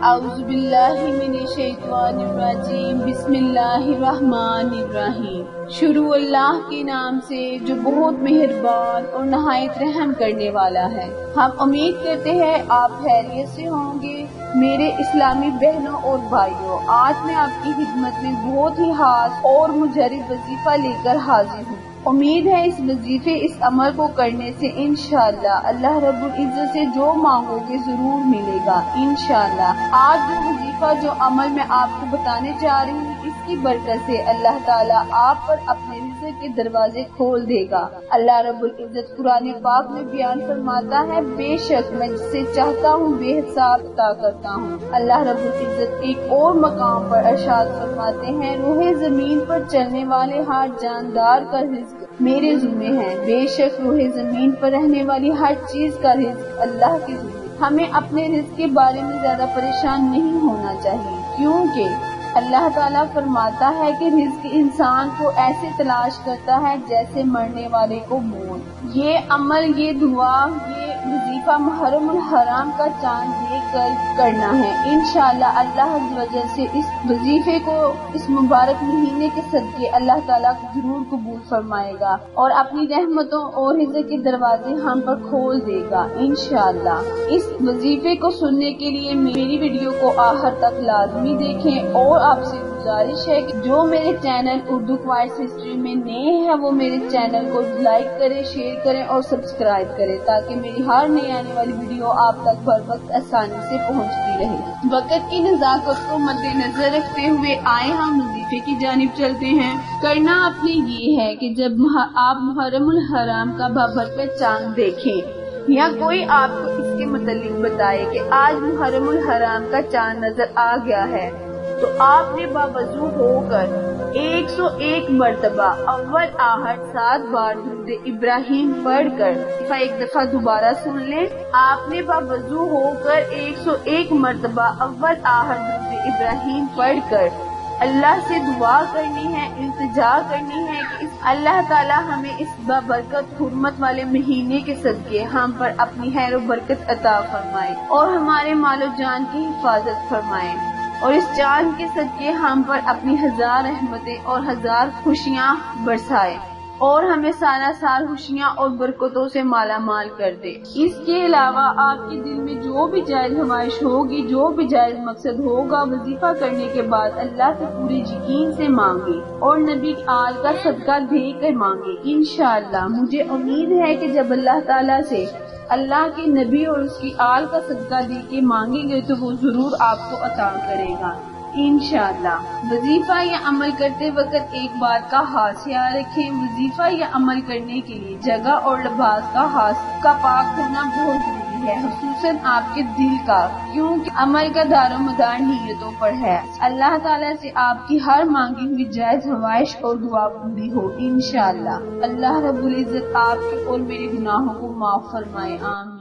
اعوذ باللہ من الشیطان الرجیم، بسم اللہ الرحمن الرحیم۔ شروع اللہ کے نام سے جو بہت مہربان اور نہایت رحم کرنے والا ہے۔ ہم امید کرتے ہیں آپ خیریت سے ہوں گے۔ میرے اسلامی بہنوں اور بھائیوں، آج میں آپ کی خدمت میں بہت ہی خاص اور مجرب وظیفہ لے کر حاضر ہوں۔ امید ہے اس وظیفے اس عمل کو کرنے سے انشاءاللہ اللہ رب العزت سے جو مانگو گے ضرور ملے گا انشاءاللہ۔ آج جو وظیفہ جو عمل میں آپ کو بتانے جا رہی ہوں، اس کی برکت سے اللہ تعالیٰ آپ پر اپنے رزق کے دروازے کھول دے گا۔ اللہ رب العزت قرآن پاک میں بیان فرماتا ہے، بے شک میں جسے چاہتا ہوں بے حساب عطا کرتا ہوں۔ اللہ رب العزت ایک اور مقام پر ارشاد فرماتے ہیں، روح زمین پر چلنے والے ہر جاندار کا رزق میرے ذمہ ہے، بے شک روح زمین پر رہنے والی ہر چیز کا رزق اللہ کے ذمہ۔ ہمیں اپنے رزق کے بارے میں زیادہ پریشان نہیں ہونا چاہیے، کیونکہ اللہ تعالیٰ فرماتا ہے کہ رزق انسان کو ایسے تلاش کرتا ہے جیسے مرنے والے کو موت۔ یہ عمل، یہ دعا، یہ وظیفہ محرم الحرام کا چاند دیکھ کر کرنا ہے۔ انشاءاللہ اللہ عز و جل سے اس وظیفے کو اس مبارک مہینے کے صدقے اللہ تعالیٰ ضرور قبول فرمائے گا اور اپنی رحمتوں اور رزق کے دروازے ہم پر کھول دے گا انشاءاللہ۔ اس وظیفے کو سننے کے لیے میری ویڈیو کو آخر تک لازمی دیکھیں، اور آپ سے گزارش ہے کہ جو میرے چینل اردو کوائس ہسٹری میں نئے ہیں وہ میرے چینل کو لائک کریں، شیئر کریں اور سبسکرائب کریں، تاکہ میری ہر نئی آنے والی ویڈیو آپ تک بر وقت آسانی سے پہنچتی رہے۔ وقت کی نزاکت کو مد نظر رکھتے ہوئے آئے ہم وظیفے کی جانب چلتے ہیں۔ کرنا آپ نے یہ ہے کہ جب آپ محرم الحرام کا بابرکت چاند دیکھیں یا کوئی آپ کو اس کے متعلق بتائے کہ آج محرم الحرام کا چاند نظر آ گیا ہے، تو آپ نے باوضو ہو کر 101 مرتبہ اول آہٹ 7 بار درود ابراہیم پڑھ کر ایک دفعہ دوبارہ سن لیں۔ آپ نے باوضو ہو کر 101 مرتبہ اول آہٹ درود ابراہیم پڑھ کر اللہ سے دعا کرنی ہے، التجا کرنی ہے کہ اللہ تعالیٰ ہمیں اس بابرکت حرمت والے مہینے کے صدقے ہم پر اپنی خیر و برکت عطا فرمائے اور ہمارے مال و جان کی حفاظت فرمائے، اور اس چاند کے صدقے ہم پر اپنی 1000 رحمتیں اور 1000 خوشیاں برسائے اور ہمیں سارا سال خوشیاں اور برکتوں سے مالا مال کر دے۔ اس کے علاوہ آپ کے دل میں جو بھی جائز خواہش ہوگی، جو بھی جائز مقصد ہوگا، وظیفہ کرنے کے بعد اللہ سے پورے یقین سے مانگے اور نبی آل کا صدقہ دے کر مانگے انشاءاللہ۔ مجھے امید ہے کہ جب اللہ تعالیٰ سے اللہ کے نبی اور اس کی آل کا صدقہ دے کے مانگیں گے تو وہ ضرور آپ کو عطا کرے گا انشاءاللہ۔ وظیفہ یا عمل کرتے وقت ایک بات کا خاص خیال رکھیں، وظیفہ یا عمل کرنے کے لیے جگہ اور لباس کا پاک ہونا بہت ضروری ہے، خصوصاً آپ کے دل کا، کیونکہ عمل کا دار و مدار نیتوں پر ہے۔ اللہ تعالیٰ سے آپ کی ہر مانگی ہوئی جائز خواہش اور دعا پوری ہو انشاءاللہ۔ اللہ رب العزت آپ کے اور میرے گناہوں کو معاف فرمائے، آمین۔